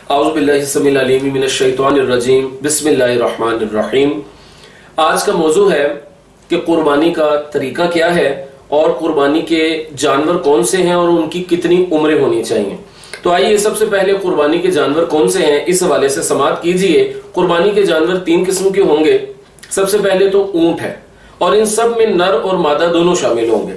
औज़ुबिल्लाहिस्समील मिनश्शैतानिर्रजीम बिस्मिल्लाहिर्रहमानिर्रहीम। आज का मौजू है कि कुर्बानी का तरीका क्या है और कुर्बानी के जानवर कौन से हैं और उनकी कितनी उम्रें होनी चाहिए। तो आइए सबसे पहले कुर्बानी के जानवर कौन से हैं इस हवाले से समाअत कीजिए। कुर्बानी के जानवर 3 किस्म के होंगे। सबसे पहले तो ऊंट है और इन सब में नर और मादा दोनों शामिल होंगे।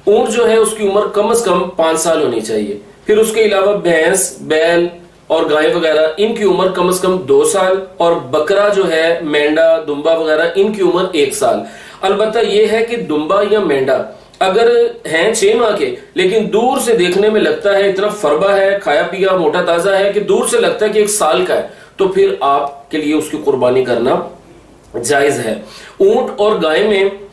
ऊंट जो है उसकी उम्र कम से कम 5 साल होनी चाहिए। फिर उसके अलावा भैंस, बैल और गाय वगैरह इनकी उम्र कम से कम 2 साल और बकरा जो है, मेंढा, दुम्बा वगैरह इनकी उम्र 1 साल। अलबत्ता यह है कि दुम्बा या मेंढा अगर हैं 6 माह के लेकिन दूर से देखने में लगता है इतना फरबा है, खाया पिया मोटा ताजा है कि दूर से लगता है कि 1 साल का है, तो फिर आपके लिए उसकी कुर्बानी करना जायज है। ऊंट और गाय में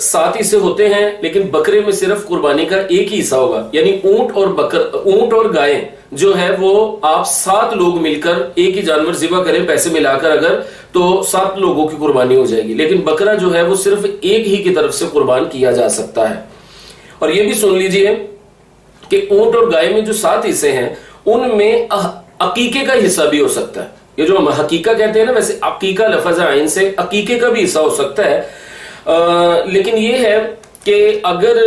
7 हिस्से होते हैं लेकिन बकरे में सिर्फ कुर्बानी का 1 ही हिस्सा होगा। यानी ऊंट और गाय जो है वो आप 7 लोग मिलकर एक ही जानवर ज़िबा करें पैसे मिलाकर अगर, तो 7 लोगों की कुर्बानी हो जाएगी। लेकिन बकरा जो है वो सिर्फ एक ही की तरफ से कुर्बान किया जा सकता है। और ये भी सुन लीजिए कि ऊंट और गाय में जो 7 हिस्से हैं उनमें अकीके का हिस्सा भी हो सकता है। ये जो हम हकीका कहते हैं ना, वैसे अकीका लफ्ज़ आइन से अकीके का भी हिस्सा हो सकता है। लेकिन ये है कि अगर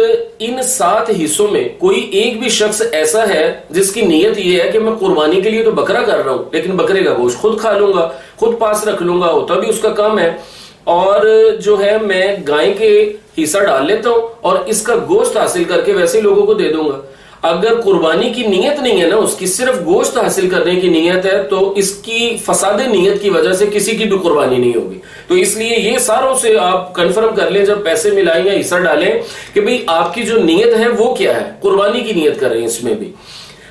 इन 7 हिस्सों में कोई एक भी शख्स ऐसा है जिसकी नीयत ये है कि मैं कुर्बानी के लिए तो बकरा कर रहा हूं लेकिन बकरे का गोश्त खुद खा लूंगा, खुद पास रख लूंगा, होता भी उसका काम है, और जो है मैं गाय के हिस्सा डाल लेता हूं और इसका गोश्त हासिल करके वैसे लोगों को दे दूंगा। अगर कुर्बानी की नीयत नहीं है ना, उसकी सिर्फ गोश्त हासिल करने की नीयत है, तो इसकी फसादे नीयत की वजह से किसी की भी कुर्बानी नहीं होगी। तो इसलिए ये सारों से आप कंफर्म कर लें जब पैसे मिलाएं या हिस्सा डालें कि भाई आपकी जो नीयत है वो क्या है, कुर्बानी की नीयत कर रहे हैं इसमें भी।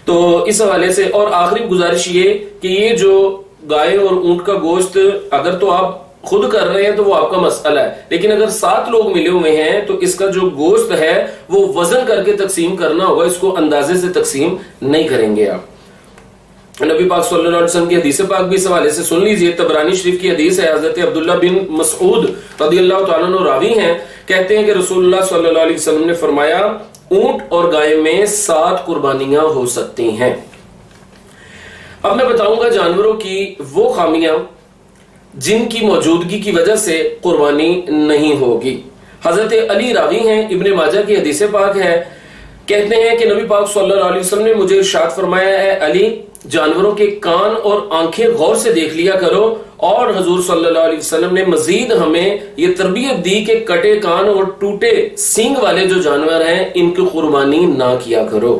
तो इस हवाले से और आखिरी गुजारिश ये कि ये जो गाय और ऊंट का गोश्त अगर तो आप खुद कर रहे हैं तो वो आपका मसला है, लेकिन अगर 7 लोग मिले हुए हैं तो इसका जो गोश्त है वो वजन करके तकसीम करना होगा, इसको अंदाजे से तकसीम नहीं करेंगे आप। नबी पाक सल्लल्लाहु अलैहि वसल्लम की हदीस पाक भी इस हवाले से सुन लीजिए। तबरानी शरीफ की हदीस है, हजरत अब्दुल्लाह बिन मसऊद रदियल्लाहु ताला अन्हु रावी हैं, कहते हैं कि रसूलुल्लाह सल्लल्लाहु अलैहि वसल्लम ने फरमाया ऊंट और गाय में 7 कुर्बानियां हो सकती हैं। अब मैं बताऊंगा जानवरों की वो खामियां जिनकी मौजूदगी की वजह से कुर्बानी नहीं होगी। हजरत अली रावी हैं, इब्ने माजा की हदीस पाक है, कहते हैं कि नबी पाक सल्लल्लाहु अलैहि वसल्लम ने मुझे इरशाद फरमाया है, अली जानवरों के कान और आंखें गौर से देख लिया करो। और हजूर सल्लल्लाहु अलैहि वसल्लम ने मजीद हमें ये तरबियत दी कि कटे कान और टूटे सींग वाले जो जानवर हैं इनकी कुर्बानी ना किया करो।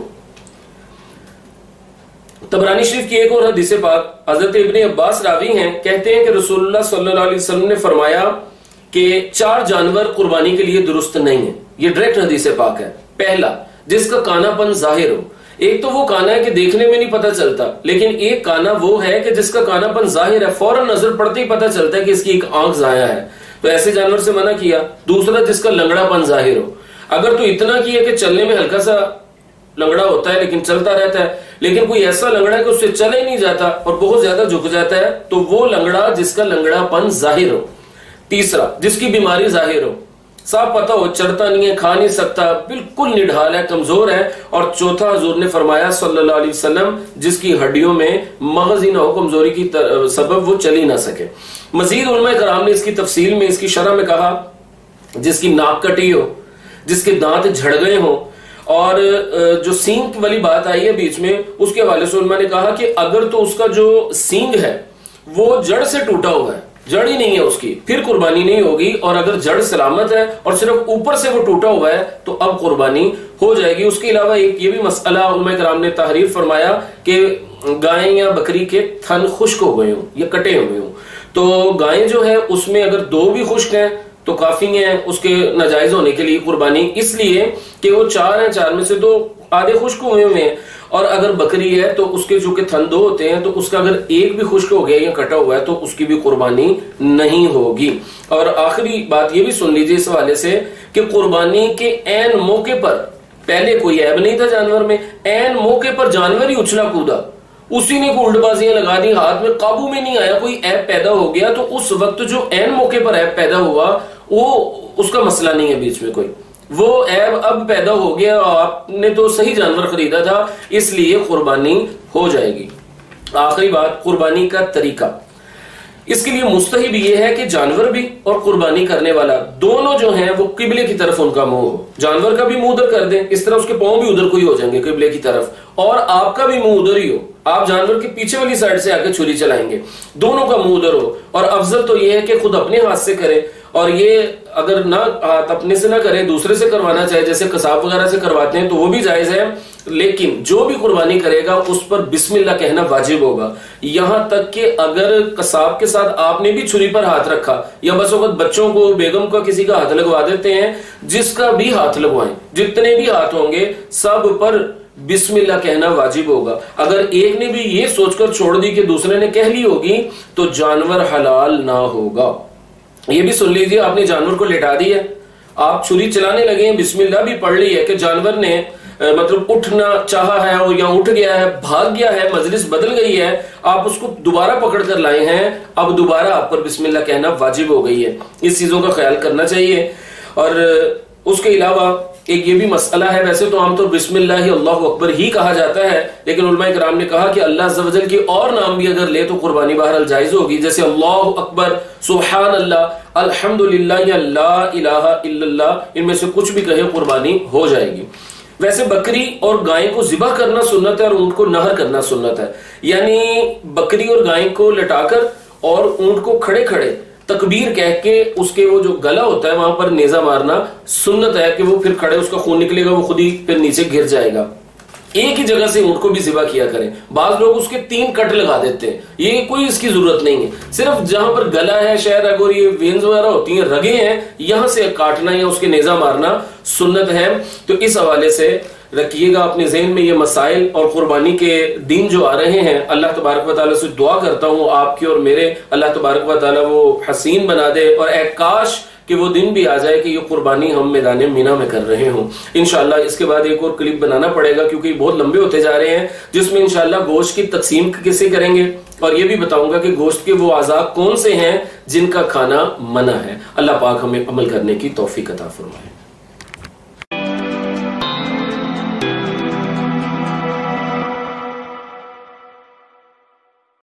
तबरानी शरीफ की एक और हदीस पाक हजरत इब्ने अब्बास रावी हैं, कहते हैं कि रसूलुल्लाह सल्लल्लाहु अलैहि वसल्लम ने फरमाया कि 4 जानवर कुर्बानी के लिए दुरुस्त नहीं है। ये डायरेक्ट हदीस पाक है। पहला, जिसका कानापन जाहिर हो। एक तो वो काना है कि देखने में नहीं पता चलता, लेकिन एक काना वो है कि जिसका कानापन जाहिर है, फौरन नजर पड़ते ही पता चलता है कि इसकी एक आंख जाया है, तो ऐसे जानवर से मना किया। दूसरा, जिसका लंगड़ापन जाहिर हो। अगर तो इतना किया कि चलने में हल्का सा लंगड़ा होता है लेकिन चलता रहता है, लेकिन कोई ऐसा लंगड़ा है कि उससे चले ही नहीं जाता और बहुत ज्यादा झुक जाता है, तो वो लंगड़ा जिसका लंगड़ापन जाहिर हो। तीसरा, जिसकी बीमारी जाहिर हो, साफ पता हो चढ़ता नहीं है, खा नहीं सकता, बिल्कुल निढाल है, कमजोर है। और चौथा, हुजूर ने फरमाया सल्लल्लाहु अलैहि वसल्लम, जिसकी हड्डियों में मगज ही ना हो, कमजोरी की सबब वो चल ही ना सके। मजीद उलमा कराम ने इसकी तफसील में, इसकी शरह में कहा, जिसकी नाक कटी हो, जिसके दांत झड़ गए हो, और जो सींग वाली बात आई है बीच में, उसके हवाले से उन्होंने कहा कि अगर तो उसका जो सींग है वो जड़ से टूटा हुआ है, जड़ ही नहीं है उसकी, फिर कुर्बानी नहीं होगी। और अगर जड़ सलामत है और सिर्फ ऊपर से वो टूटा हुआ है तो अब कुर्बानी हो जाएगी। उसके अलावा एक ये भी मसला उलमा कराम ने तहरीर फरमाया कि गाय या बकरी के थन खुश्क हो गए हों या कटे हुए हों, तो गाय जो है उसमें अगर 2 भी खुश्क हैं तो काफी है उसके नाजायज होने के लिए कुर्बानी, इसलिए कि वो 4 हैं, 4 में से 2 आधे खुश्क हुए हैं। और अगर बकरी है तो उसके जो के थन 2 होते हैं, तो उसका अगर एक भी खुश्क हो गया या कटा हुआ है तो उसकी भी कुर्बानी नहीं होगी। और आखिरी बात ये भी सुन लीजिए इस हवाले से कि कुर्बानी के ऐन मौके पर, पहले कोई ऐब नहीं था जानवर में, ऐन मौके पर जानवर ही उछला कूदा, उसी ने उल्टबाजियां लगा दी, हाथ में काबू में नहीं आया, कोई ऐप पैदा हो गया, तो उस वक्त जो ऐन मौके पर ऐप पैदा हुआ वो उसका मसला नहीं है बीच में कोई, वो ऐब अब पैदा हो गया, आपने तो सही जानवर खरीदा था इसलिए कुर्बानी हो जाएगी। आखिरी बात, कुर्बानी का तरीका। इसके लिए मुस्तहिब ये है कि जानवर भी और कुर्बानी करने वाला दोनों जो हैं वो किबले की तरफ उनका मुंह हो। जानवर का भी मुंह उधर कर दें, इस तरह उसके पांव भी उधर को ही हो जाएंगे किबले की तरफ, और आपका भी मुंह उधर ही हो। आप जानवर के पीछे वाली साइड से आके छुरी चलाएंगे, दोनों का मुंह उधर हो। और अफजल तो यह है कि खुद अपने हाथ से करें, और ये अगर ना हाथ अपने से ना करें, दूसरे से करवाना चाहे, जैसे कसाब वगैरह से करवाते हैं, तो वो भी जायज है। लेकिन जो भी कुर्बानी करेगा उस पर बिस्मिल्लाह कहना वाजिब होगा। यहां तक कि अगर कसाब के साथ आपने भी छुरी पर हाथ रखा, या बस वक्त बच्चों को, बेगम का किसी का हाथ लगवा देते हैं, जिसका भी हाथ लगवाएं, जितने भी हाथ होंगे सब पर बिस्मिल्लाह कहना वाजिब होगा। अगर एक ने भी ये सोचकर छोड़ दी कि दूसरे ने कह ली होगी, तो जानवर हलाल ना होगा। ये भी सुन लीजिए, आपने जानवर को लेटा दिया, आप छुरी चलाने लगे हैं, बिस्मिल्लाह भी पढ़ ली है कि जानवर ने मतलब उठना चाहा है और या उठ गया है, भाग गया है, मजलिस बदल गई है, आप उसको दोबारा पकड़ कर लाए हैं, अब दोबारा आप पर बिस्मिल्लाह कहना वाजिब हो गई है। इस चीजों का ख्याल करना चाहिए। और उसके अलावा एक ये भी मसला है, वैसे तो आमतौर बिस्मिल्लाह अल्लाहु अकबर ही कहा जाता है, लेकिन उलमा इकराम ने कहा कि अल्लाह अज़्ज़ व जल के और नाम भी अगर ले तो कुर्बानी बहरहाल जायज होगी, जैसे अल्लाहु अकबर, सुभान अल्लाह, अल्हम्दुलिल्लाह या ला इलाहा इल्लल्लाह, इनमें से कुछ भी कहे कुर्बानी हो जाएगी। वैसे बकरी और गाय को ज़िबा करना सुन्नत है और ऊंट को नहर करना सुन्नत है। यानी बकरी और गाय को लटाकर और ऊंट को खड़े खड़े तकबीर कह के उसके वो जो गला होता है वहां पर नेजा मारना सुन्नत है, कि वो फिर खड़े, उसका खून निकलेगा, वो खुद ही फिर नीचे गिर जाएगा। एक ही जगह से ऊंट को भी ज़िबा किया करें। बाज लोग उसके 3 कट लगा देते हैं, ये कोई इसकी जरूरत नहीं है। सिर्फ जहां पर गला है, शहर और ये वेन्स वगैरह होती हैं, रगे हैं, यहां से काटना या उसके नेजा मारना सुन्नत है। तो इस हवाले से रखिएगा अपने ज़हन में ये मसाइल। और कुर्बानी के दिन जो आ रहे हैं, अल्लाह तबारक व तआला से दुआ करता हूँ आपकी और मेरे, अल्लाह तबारक व तआला वो हसीन बना दे, और काश कि वो दिन भी आ जाए कि ये कुर्बानी हम मैदान मीना में कर रहे हों। इंशाल्लाह इसके बाद एक और क्लिप बनाना पड़ेगा, क्योंकि बहुत लंबे होते जा रहे हैं, जिसमें इंशाल्लाह गोश्त की तकसीम कैसे करेंगे, और ये भी बताऊंगा कि गोश्त के वो आज़ा कौन से हैं जिनका खाना मना है। अल्लाह पाक हमें अमल करने की तौफीक अता फरमाए।